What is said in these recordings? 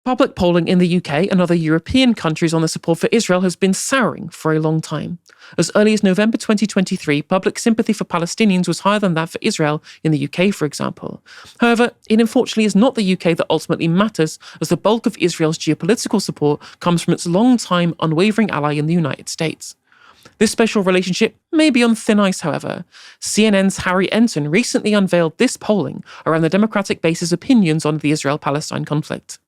Public polling in the UK and other European countries on the support for Israel has been souring for a long time. As early as November 2023, public sympathy for Palestinians was higher than that for Israel in the UK, for example. However, it unfortunately is not the UK that ultimately matters, as the bulk of Israel's geopolitical support comes from its long-time unwavering ally in the United States. This special relationship may be on thin ice, however. CNN's Harry Enton recently unveiled this polling around the Democratic base's opinions on the Israel-Palestine conflict.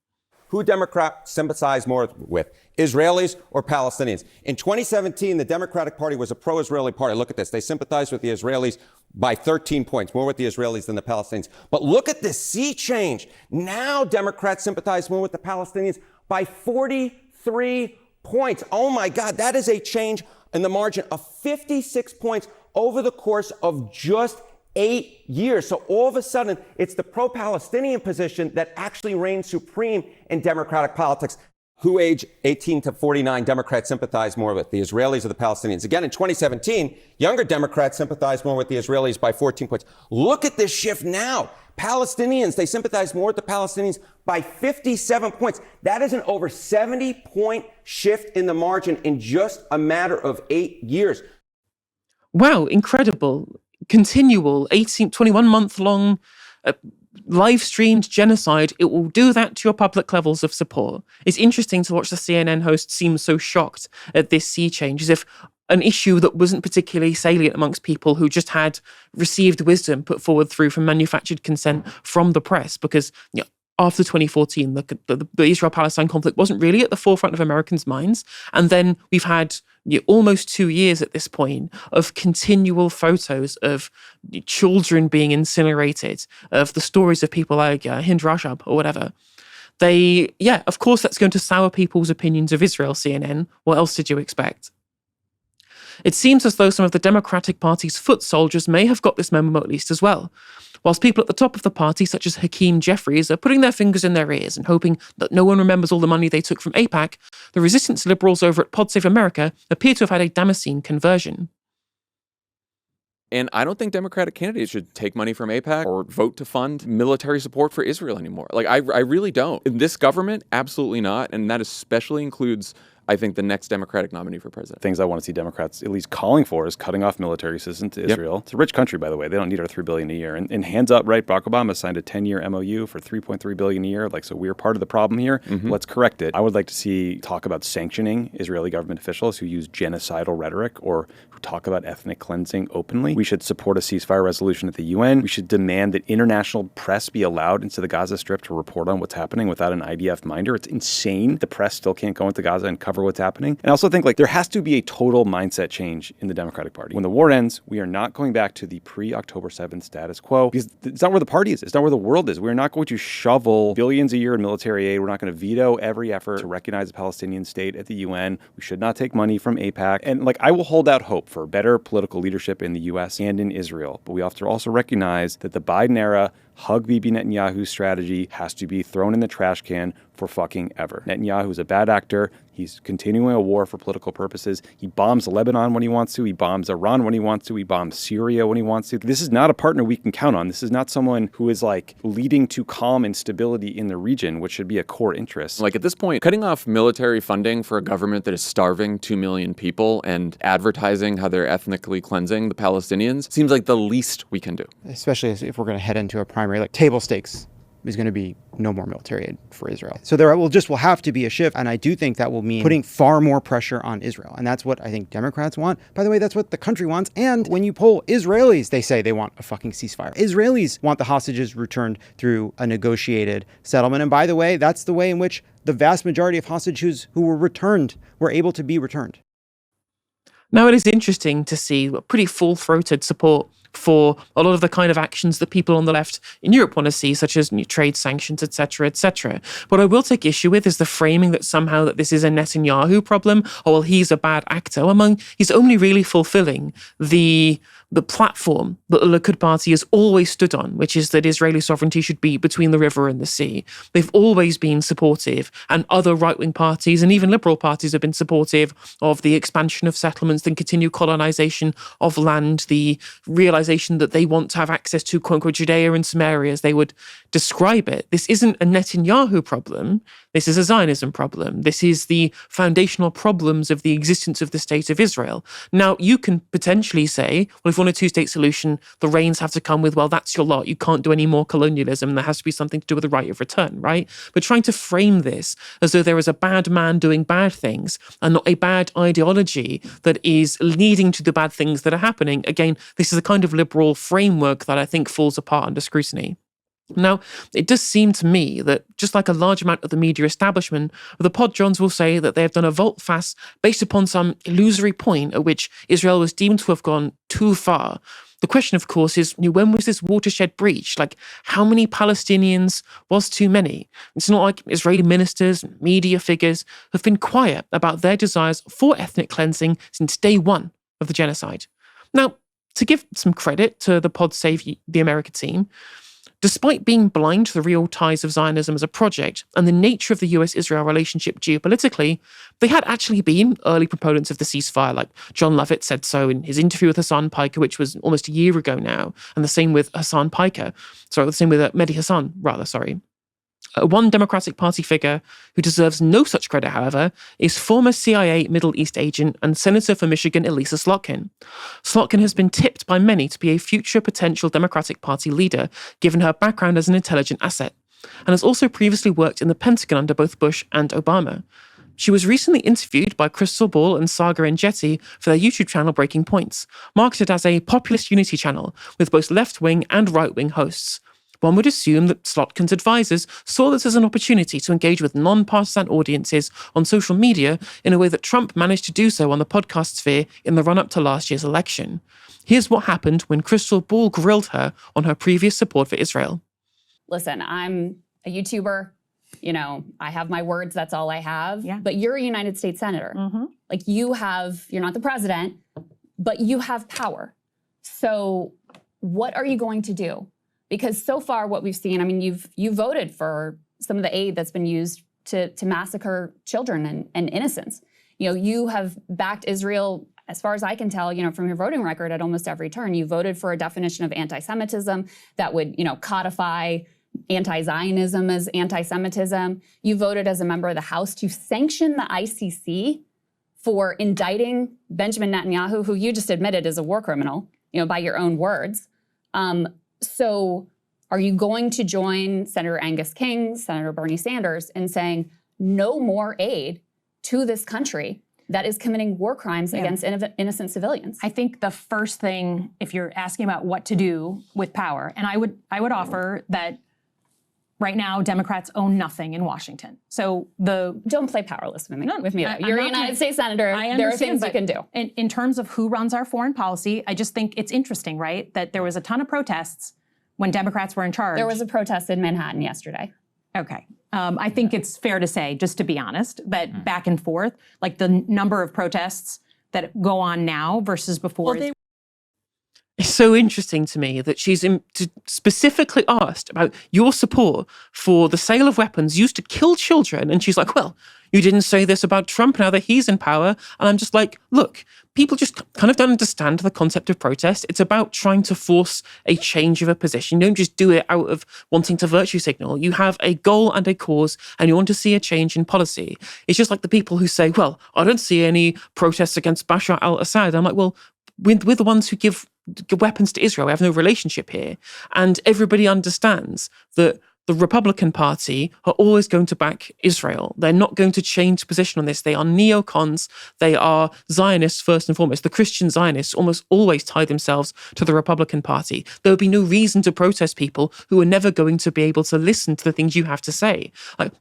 Who Democrats sympathize more with, Israelis or Palestinians? In 2017, the Democratic Party was a pro-Israeli party. Look at this. They sympathized with the Israelis by 13 points, more with the Israelis than the Palestinians. But look at this sea change. Now Democrats sympathize more with the Palestinians by 43 points. Oh my God, that is a change in the margin of 56 points over the course of just 8 years. So all of a sudden, it's the pro-Palestinian position that actually reigns supreme in Democratic politics. Who age 18 to 49 Democrats sympathize more with, the Israelis or the Palestinians? Again, in 2017, younger Democrats sympathize more with the Israelis by 14 points. Look at this shift now. Palestinians, they sympathize more with the Palestinians by 57 points. That is an over 70-point shift in the margin in just a matter of 8 years. Wow, incredible. Continual 21-month-long live-streamed genocide. It will do that to your public levels of support. It's interesting to watch the CNN host seem so shocked at this sea change, as if an issue that wasn't particularly salient amongst people who just had received wisdom put forward through from manufactured consent from the press, because after 2014, the Israel-Palestine conflict wasn't really at the forefront of Americans' minds. And then we've had almost 2 years at this point of continual photos of children being incinerated, of the stories of people like Hind Rajab or whatever. Of course, that's going to sour people's opinions of Israel, CNN. What else did you expect? It seems as though some of the Democratic Party's foot soldiers may have got this memo at least as well. Whilst people at the top of the party, such as Hakeem Jeffries, are putting their fingers in their ears and hoping that no one remembers all the money they took from AIPAC, the resistance liberals over at Pod Save America appear to have had a Damascene conversion. And I don't think Democratic candidates should take money from AIPAC or vote to fund military support for Israel anymore. I really don't. In this government, absolutely not. And that especially includes, I think, the next Democratic nominee for president. Things I want to see Democrats at least calling for is cutting off military assistance to Israel. Yep. It's a rich country, by the way. They don't need our $3 billion a year. And hands up, right? Barack Obama signed a 10-year MOU for $3.3 billion a year. So we're part of the problem here. Mm-hmm. Let's correct it. I would like to see talk about sanctioning Israeli government officials who use genocidal rhetoric or who talk about ethnic cleansing openly. We should support a ceasefire resolution at the UN. We should demand that international press be allowed into the Gaza Strip to report on what's happening without an IDF minder. It's insane. The press still can't go into Gaza and cover what's happening. And I also think there has to be a total mindset change in the Democratic Party. When the war ends, we are not going back to the pre-October 7th status quo, because it's not where the party is. It's not where the world is. We're not going to shovel billions a year in military aid. We're not going to veto every effort to recognize the Palestinian state at the UN. We should not take money from AIPAC. And I will hold out hope for better political leadership in the US and in Israel. But we have to also recognize that the Biden era hug Bibi Netanyahu strategy has to be thrown in the trash can for fucking ever. Netanyahu is a bad actor. He's continuing a war for political purposes. He bombs Lebanon when he wants to. He bombs Iran when he wants to. He bombs Syria when he wants to. This is not a partner we can count on. This is not someone who is leading to calm and stability in the region, which should be a core interest. At this point, cutting off military funding for a government that is starving 2 million people and advertising how they're ethnically cleansing the Palestinians seems like the least we can do. Especially if we're going to head into a primary, table stakes is going to be no more military aid for Israel. So there will have to be a shift. And I do think that will mean putting far more pressure on Israel. And that's what I think Democrats want. By the way, that's what the country wants. And when you poll Israelis, they say they want a fucking ceasefire. Israelis want the hostages returned through a negotiated settlement. And by the way, that's the way in which the vast majority of hostages who were returned were able to be returned. Now, it is interesting to see pretty full-throated support for a lot of the kind of actions that people on the left in Europe want to see, such as new trade sanctions, etc., etc. What I will take issue with is the framing that somehow that this is a Netanyahu problem, or well, he's a bad actor. He's only really fulfilling the platform that the Likud party has always stood on, which is that Israeli sovereignty should be between the river and the sea. They've always been supportive, and other right-wing parties and even liberal parties have been supportive of the expansion of settlements, the continued colonization of land, the realization that they want to have access to, quote-unquote, Judea and Samaria, as they would describe it. This isn't a Netanyahu problem. This is a Zionism problem. This is the foundational problems of the existence of the state of Israel. Now, you can potentially say, well, if you want a two-state solution, the reins have to come with, well, that's your lot. You can't do any more colonialism. There has to be something to do with the right of return, right? But trying to frame this as though there is a bad man doing bad things and not a bad ideology that is leading to the bad things that are happening. Again, this is a kind of liberal framework that I think falls apart under scrutiny. Now, it does seem to me that just like a large amount of the media establishment, the podjons will say that they have done a volte-face based upon some illusory point at which Israel was deemed to have gone too far. The question, of course, is when was this watershed breach? Like, how many Palestinians was too many? It's not like Israeli ministers, media figures have been quiet about their desires for ethnic cleansing since day one of the genocide. Now, to give some credit to the Pod Save the America team, despite being blind to the real ties of Zionism as a project and the nature of the US-Israel relationship geopolitically, they had actually been early proponents of the ceasefire, like John Lovett said so in his interview with Hassan Piker, which was almost a year ago now, and the same with Mehdi Hassan, sorry. One Democratic Party figure who deserves no such credit, however, is former CIA Middle East agent and Senator for Michigan Elisa Slotkin. Slotkin has been tipped by many to be a future potential Democratic Party leader, given her background as an intelligent asset, and has also previously worked in the Pentagon under both Bush and Obama. She was recently interviewed by Krystal Ball and Saga Enjeti for their YouTube channel Breaking Points, marketed as a populist unity channel with both left-wing and right-wing hosts. One would assume that Slotkin's advisors saw this as an opportunity to engage with non-partisan audiences on social media in a way that Trump managed to do so on the podcast sphere in the run-up to last year's election. Here's what happened when Krystal Ball grilled her on her previous support for Israel. Listen, I'm a YouTuber. I have my words. That's all I have. Yeah. But you're a United States Senator. Mm-hmm. Like you're not the president, but you have power. So what are you going to do? Because so far what we've seen, you voted for some of the aid that's been used to massacre children and innocents. You have backed Israel, as far as I can tell, from your voting record at almost every turn. You voted for a definition of anti-Semitism that would, codify anti-Zionism as anti-Semitism. You voted as a member of the House to sanction the ICC for indicting Benjamin Netanyahu, who you just admitted is a war criminal, by your own words. So are you going to join Senator Angus King, Senator Bernie Sanders in saying no more aid to this country that is committing war crimes against innocent civilians? I think the first thing, if you're asking about what to do with power, and I would offer that right now Democrats own nothing in Washington. So don't play powerless with me. You're a United States Senator. There are things you can do. In terms of who runs our foreign policy, I just think it's interesting, right, that there was a ton of protests when Democrats were in charge. There was a protest in Manhattan yesterday. Okay. I think it's fair to say, just to be honest, that back and forth, like the number of protests that go on now versus before. It's so interesting to me that she's specifically asked about your support for the sale of weapons used to kill children. And she's like, well, you didn't say this about Trump now that he's in power. And I'm just like, look, people just kind of don't understand the concept of protest. It's about trying to force a change of a position. You don't just do it out of wanting to virtue signal. You have a goal and a cause, and you want to see a change in policy. It's just like the people who say, well, I don't see any protests against Bashar al-Assad. I'm like, well, we're the ones who give weapons to Israel. We have no relationship here. And everybody understands that the Republican Party are always going to back Israel. They're not going to change position on this. They are neocons. They are Zionists first and foremost. The Christian Zionists almost always tie themselves to the Republican Party. There would be no reason to protest people who are never going to be able to listen to the things you have to say.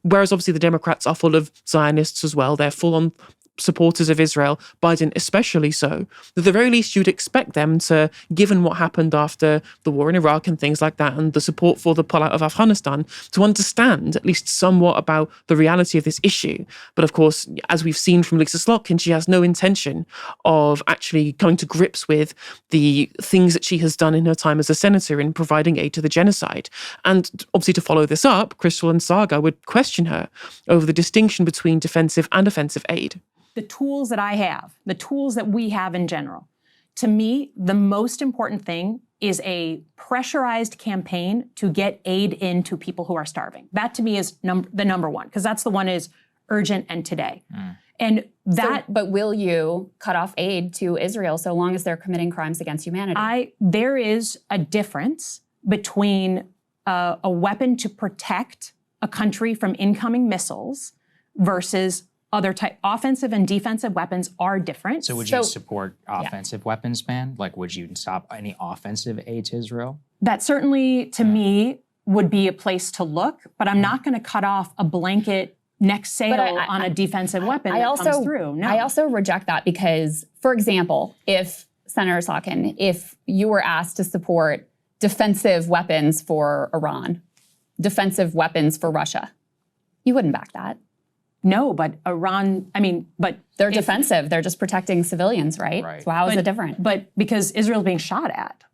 Whereas obviously the Democrats are full of Zionists as well. They're full on supporters of Israel, Biden especially so. At the very least, you'd expect them to, given what happened after the war in Iraq and things like that, and the support for the pullout of Afghanistan, to understand at least somewhat about the reality of this issue. But of course, as we've seen from Lisa Slotkin, she has no intention of actually coming to grips with the things that she has done in her time as a senator in providing aid to the genocide. And obviously, to follow this up, Krystal and Saga would question her over the distinction between defensive and offensive aid. The tools that I have, the tools that we have in general, to me, the most important thing is a pressurized campaign to get aid into people who are starving. That to me is the number one, because that's the one is urgent and today. And that. But will you cut off aid to Israel so long as they're committing crimes against humanity? There is a difference between a weapon to protect a country from incoming missiles versus other type. Offensive and defensive weapons are different. So would you support offensive weapons ban? Like, would you stop any offensive aid to Israel? That certainly, to me, would be a place to look, but I'm not going to cut off a blanket next sale on a defensive weapon that comes through. No. I also reject that because, for example, if Senator Sotkin, if you were asked to support defensive weapons for Iran, defensive weapons for Russia, you wouldn't back that. No, but Iran, but they're defensive. They're just protecting civilians, right? So how is it different? But because Israel's being shot at.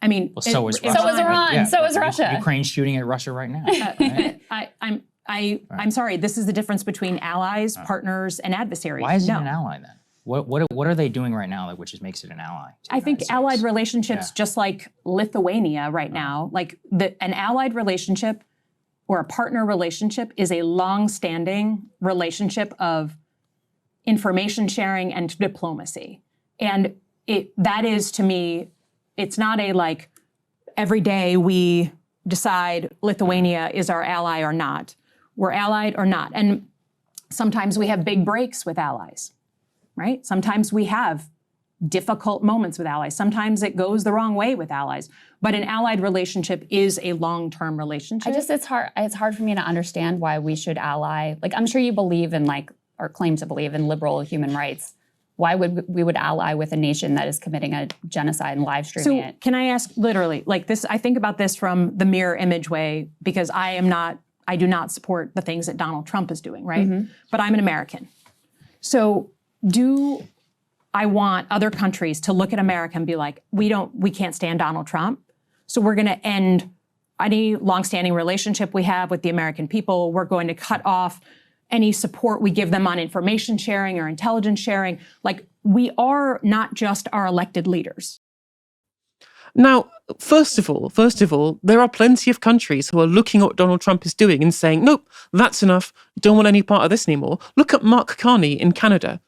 So is Russia. So is Iran. Yeah, so is Russia. Ukraine's shooting at Russia right now. I'm sorry. This is the difference between allies, partners, and adversaries. Why is it an ally then? What are they doing right now, which makes it an ally? I think allied relationships, just like Lithuania right now, like an allied relationship or a partner relationship is a long-standing relationship of information sharing and diplomacy. And that is, to me, it's not a like, every day we decide Lithuania is our ally or not. We're allied or not. And sometimes we have big breaks with allies, right? Sometimes we have difficult moments with allies. Sometimes it goes the wrong way with allies. But an allied relationship is a long-term relationship. It's hard for me to understand why we should ally. Like, I'm sure you believe in, like, or claim to believe in liberal human rights. Why would we ally with a nation that is committing a genocide and live streaming it? Can I ask, literally, like this, I think about this from the mirror image way, because I do not support the things that Donald Trump is doing, right? But I'm an American. So do I want other countries to look at America and be like, we can't stand Donald Trump, so we're going to end any longstanding relationship we have with the American people. We're going to cut off any support we give them on information sharing or intelligence sharing. Like, we are not just our elected leaders. Now, first of all, there are plenty of countries who are looking at what Donald Trump is doing and saying, nope, that's enough, don't want any part of this anymore. Look at Mark Carney in Canada.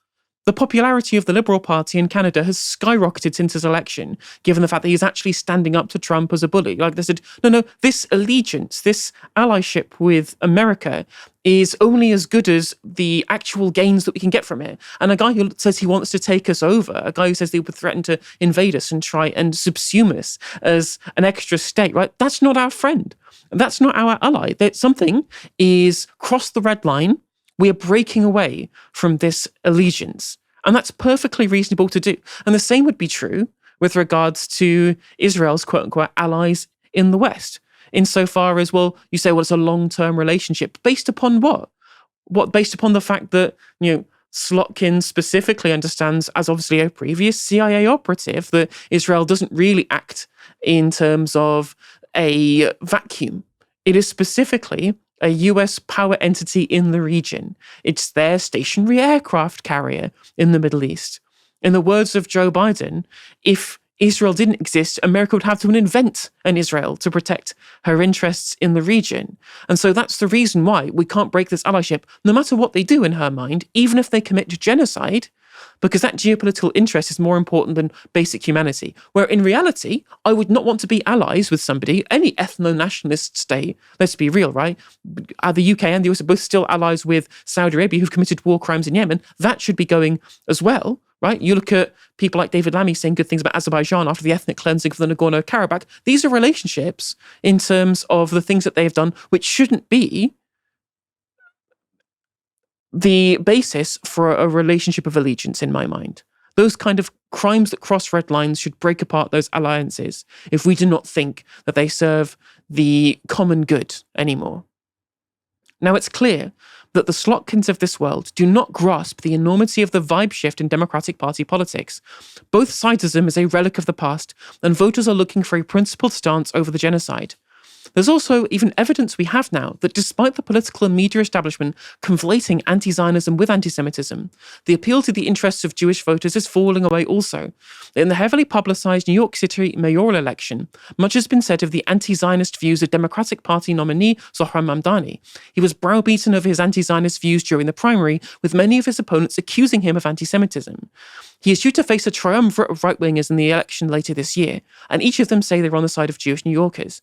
The popularity of the Liberal Party in Canada has skyrocketed since his election, given the fact that he's actually standing up to Trump as a bully. Like they said, no, this allegiance, this allyship with America is only as good as the actual gains that we can get from it. And a guy who says he wants to take us over, a guy who says he would threaten to invade us and try and subsume us as an extra state, right? That's not our friend. That's not our ally. That something is crossed the red line. We are breaking away from this allegiance. And that's perfectly reasonable to do. And the same would be true with regards to Israel's quote-unquote allies in the West. Insofar as, well, you say, well, it's a long-term relationship. Based upon what? Based upon the fact that, Slotkin specifically understands, as obviously a previous CIA operative, that Israel doesn't really act in terms of a vacuum. It is specifically a US power entity in the region. It's their stationary aircraft carrier in the Middle East. In the words of Joe Biden, if Israel didn't exist, America would have to invent an Israel to protect her interests in the region. And so that's the reason why we can't break this allyship, no matter what they do in her mind, even if they commit genocide, because that geopolitical interest is more important than basic humanity. Where in reality, I would not want to be allies with somebody, any ethno-nationalist state, let's be real, right? The UK and the US are both still allies with Saudi Arabia who've committed war crimes in Yemen. That should be going as well, right? You look at people like David Lammy saying good things about Azerbaijan after the ethnic cleansing of the Nagorno-Karabakh. These are relationships in terms of the things that they have done, which shouldn't be the basis for a relationship of allegiance, in my mind. Those kind of crimes that cross red lines should break apart those alliances if we do not think that they serve the common good anymore. Now, it's clear that the Slotkins of this world do not grasp the enormity of the vibe shift in Democratic Party politics. Both sides of them is a relic of the past, and voters are looking for a principled stance over the genocide. There's also even evidence we have now that despite the political and media establishment conflating anti-Zionism with anti-Semitism, the appeal to the interests of Jewish voters is falling away also. In the heavily publicized New York City mayoral election, much has been said of the anti-Zionist views of Democratic Party nominee Zohran Mamdani. He was browbeaten over his anti-Zionist views during the primary, with many of his opponents accusing him of anti-Semitism. He is due to face a triumvirate of right-wingers in the election later this year, and each of them say they're on the side of Jewish New Yorkers.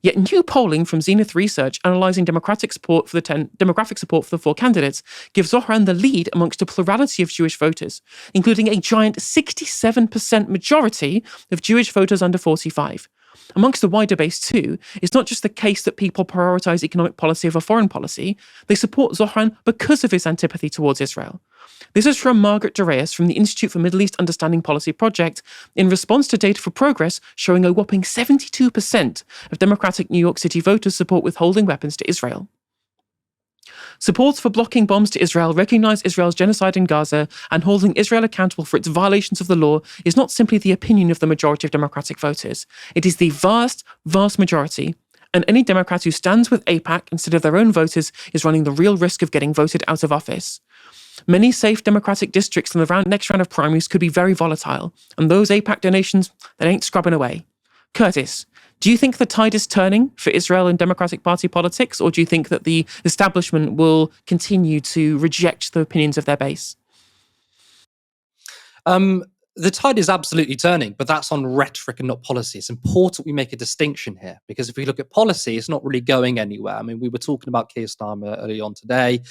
Yet new polling from Zenith Research analysing demographic support for the 4 candidates gives Zohran the lead amongst a plurality of Jewish voters, including a giant 67% majority of Jewish voters under 45. Amongst the wider base too, it's not just the case that people prioritise economic policy over foreign policy, they support Zohran because of his antipathy towards Israel. This is from Margaret Duraeus from the Institute for Middle East Understanding Policy Project in response to Data for Progress showing a whopping 72% of Democratic New York City voters support withholding weapons to Israel. Supports for blocking bombs to Israel recognise Israel's genocide in Gaza and holding Israel accountable for its violations of the law is not simply the opinion of the majority of Democratic voters. It is the vast, vast majority, and any Democrat who stands with AIPAC instead of their own voters is running the real risk of getting voted out of office. Many safe Democratic districts in the next round of primaries could be very volatile, and those AIPAC donations, they ain't scrubbing away. Curtis, do you think the tide is turning for Israel in Democratic Party politics, or do you think that the establishment will continue to reject the opinions of their base? The tide is absolutely turning, but that's on rhetoric and not policy. It's important we make a distinction here, because if we look at policy, it's not really going anywhere. I mean, we were talking about Keir Starmer early on today,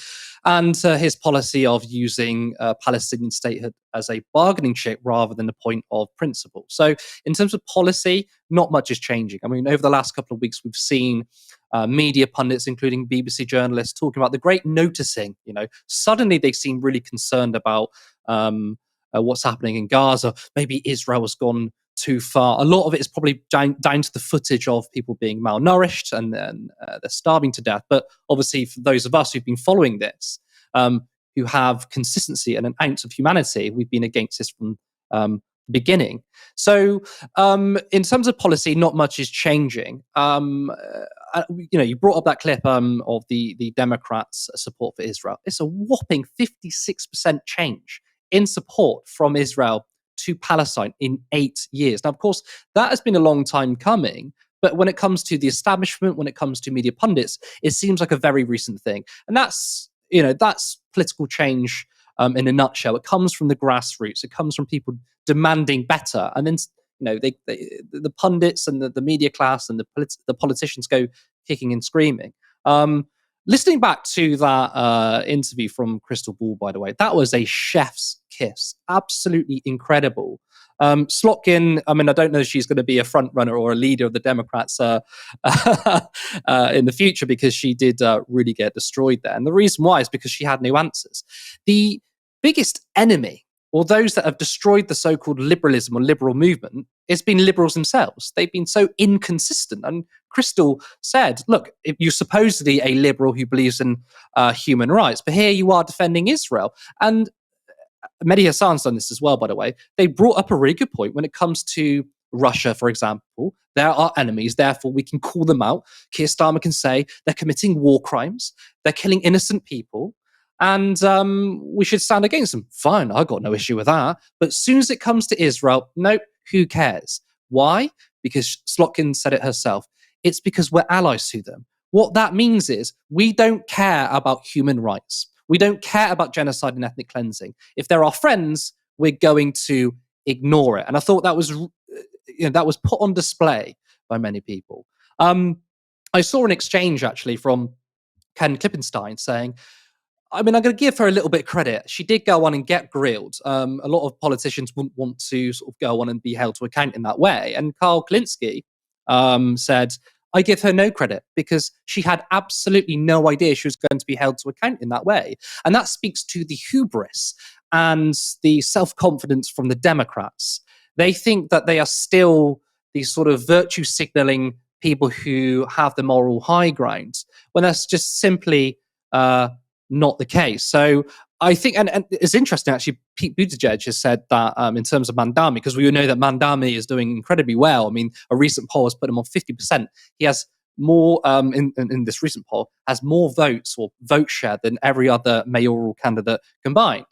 and his policy of using Palestinian statehood as a bargaining chip rather than a point of principle. So in terms of policy, not much is changing. I mean, over the last couple of weeks, we've seen media pundits, including BBC journalists, talking about the great noticing. Suddenly they seem really concerned about what's happening in Gaza. Maybe Israel has gone too far. A lot of it is probably down to the footage of people being malnourished and they're starving to death. But obviously, for those of us who've been following this, who have consistency and an ounce of humanity, we've been against this from the beginning. So in terms of policy, not much is changing. You brought up that clip of the Democrats' support for Israel. It's a whopping 56% change in support from Israel to Palestine in 8 years. Now, of course, that has been a long time coming, but when it comes to the establishment, when it comes to media pundits, it seems like a very recent thing. And that's political change in a nutshell. It comes from the grassroots. It comes from people demanding better. And then, the pundits and the media class and the politicians go kicking and screaming. Listening back to that interview from Krystal Ball, by the way, that was a chef's kiss. Absolutely incredible. Slotkin, I mean, I don't know if she's going to be a front runner or a leader of the Democrats in the future, because she did really get destroyed there. And the reason why is because she had no answers. The biggest enemy, or those that have destroyed the so-called liberalism or liberal movement, it's been liberals themselves. They've been so inconsistent. And Krystal said, look, if you're supposedly a liberal who believes in human rights, but here you are defending Israel. And Mehdi Hassan's done this as well, by the way. They brought up a really good point when it comes to Russia, for example. They're our enemies, therefore we can call them out. Keir Starmer can say they're committing war crimes, they're killing innocent people, and we should stand against them. Fine, I've got no issue with that. But as soon as it comes to Israel, nope, who cares? Why? Because Slotkin said it herself. It's because we're allies to them. What that means is we don't care about human rights. We don't care about genocide and ethnic cleansing. If they're our friends, we're going to ignore it. And I thought that was, that was put on display by many people. I saw an exchange actually from Ken Klippenstein saying, I mean, I'm going to give her a little bit of credit. She did go on and get grilled. A lot of politicians wouldn't want to sort of go on and be held to account in that way. And Karl Klinsky said, I give her no credit because she had absolutely no idea she was going to be held to account in that way. And that speaks to the hubris and the self-confidence from the Democrats. They think that they are still these sort of virtue signaling people who have the moral high ground, when that's just simply not the case. So I think, and it's interesting actually, Pete Buttigieg has said that in terms of Mandami, because we know that Mandami is doing incredibly well. I mean, a recent poll has put him on 50%. He has more in this recent poll, has more votes or vote share than every other mayoral candidate combined.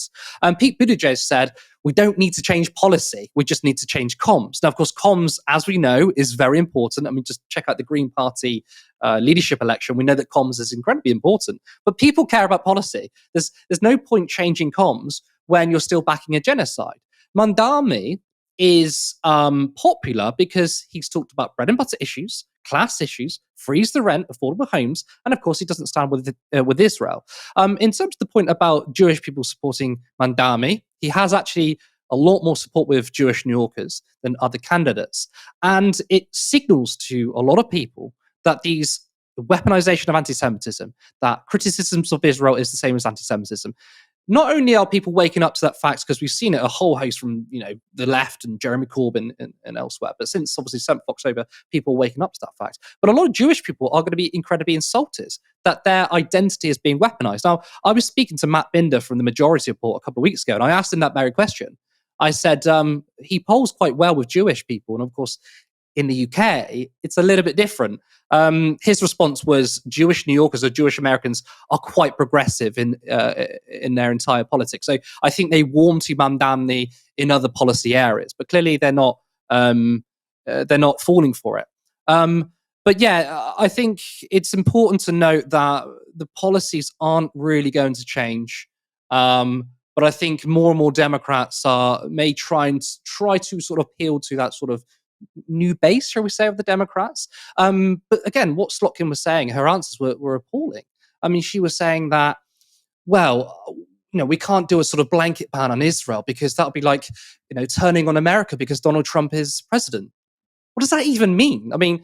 Pete Buttigieg said, we don't need to change policy, we just need to change comms. Now, of course, comms, as we know, is very important. I mean, just check out the Green Party leadership election. We know that comms is incredibly important, but people care about policy. There's no point changing comms when you're still backing a genocide. Mandami is popular because he's talked about bread and butter issues, class issues, freeze the rent, affordable homes, and of course he doesn't stand with Israel. In terms of the point about Jewish people supporting Mandami, he has actually a lot more support with Jewish New Yorkers than other candidates, and it signals to a lot of people that the weaponization of anti-Semitism, that criticisms of Israel is the same as anti-Semitism. Not only are people waking up to that fact, because we've seen it a whole host from the left and Jeremy Corbyn and elsewhere, but since obviously 7th of October, people are waking up to that fact. But a lot of Jewish people are going to be incredibly insulted that their identity is being weaponized. Now, I was speaking to Matt Binder from the Majority Report a couple of weeks ago, and I asked him that very question. I said he polls quite well with Jewish people, and of course, in the UK, it's a little bit different. His response was Jewish New Yorkers or Jewish Americans are quite progressive in their entire politics. So I think they warm to Mamdani in other policy areas, but clearly they're not falling for it. But yeah, I think it's important to note that the policies aren't really going to change. But I think more and more Democrats may try to sort of appeal to that sort of new base, shall we say, of the Democrats. But again, what Slotkin was saying, her answers were appalling. I mean, she was saying that, well, we can't do a sort of blanket ban on Israel because that would be like, turning on America because Donald Trump is president. What does that even mean? I mean,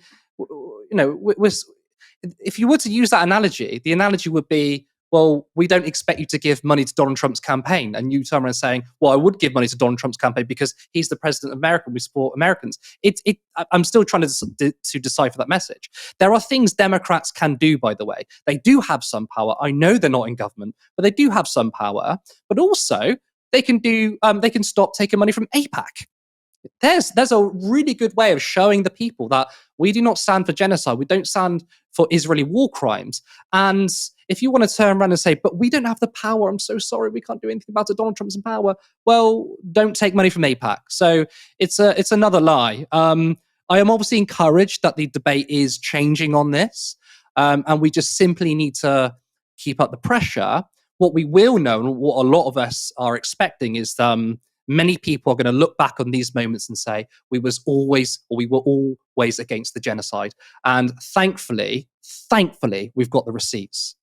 if you were to use that analogy, the analogy would be, well, we don't expect you to give money to Donald Trump's campaign. And you turn around saying, well, I would give money to Donald Trump's campaign because he's the president of America and we support Americans. I'm still trying to decipher that message. There are things Democrats can do, by the way. They do have some power. I know they're not in government, but they do have some power. But also, they can stop taking money from AIPAC. There's a really good way of showing the people that we do not stand for genocide. We don't stand for Israeli war crimes. And if you want to turn around and say, but we don't have the power, I'm so sorry, we can't do anything about it, Donald Trump's in power, well, don't take money from AIPAC. So it's another lie. I am obviously encouraged that the debate is changing on this, and we just simply need to keep up the pressure. What we will know, and what a lot of us are expecting, is many people are going to look back on these moments and say, we were always against the genocide. And thankfully, we've got the receipts.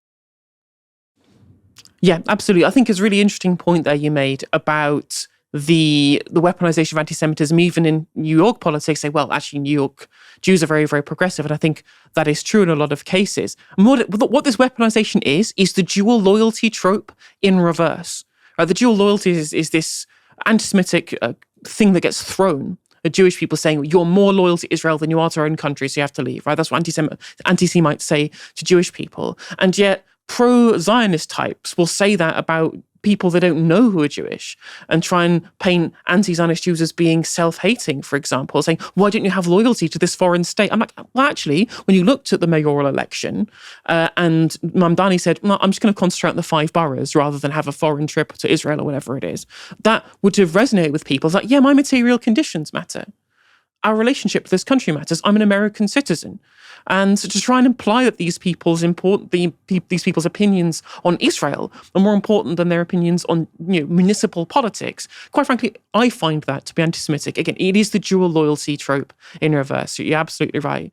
Yeah, absolutely. I think it's a really interesting point there you made about the weaponization of anti-Semitism, even in New York politics. Say, well, actually, New York Jews are very, very progressive. And I think that is true in a lot of cases. And what this weaponization is the dual loyalty trope in reverse. The dual loyalty is this anti-Semitic thing that gets thrown at Jewish people, saying you're more loyal to Israel than you are to our own country, so you have to leave. Right? That's what anti-Semites say to Jewish people. And yet pro-Zionist types will say that about people they don't know who are Jewish and try and paint anti-Zionist Jews as being self-hating, for example, saying, why don't you have loyalty to this foreign state? I'm like, well, actually, when you looked at the mayoral election and Mamdani said, well, I'm just going to concentrate on the 5 boroughs rather than have a foreign trip to Israel or whatever it is, that would have resonated with people. It's like, yeah, my material conditions matter. Our relationship with this country matters. I'm an American citizen. And to try and imply that these people's opinions on Israel are more important than their opinions on municipal politics, quite frankly, I find that to be anti-Semitic. Again, it is the dual loyalty trope in reverse. You're absolutely right.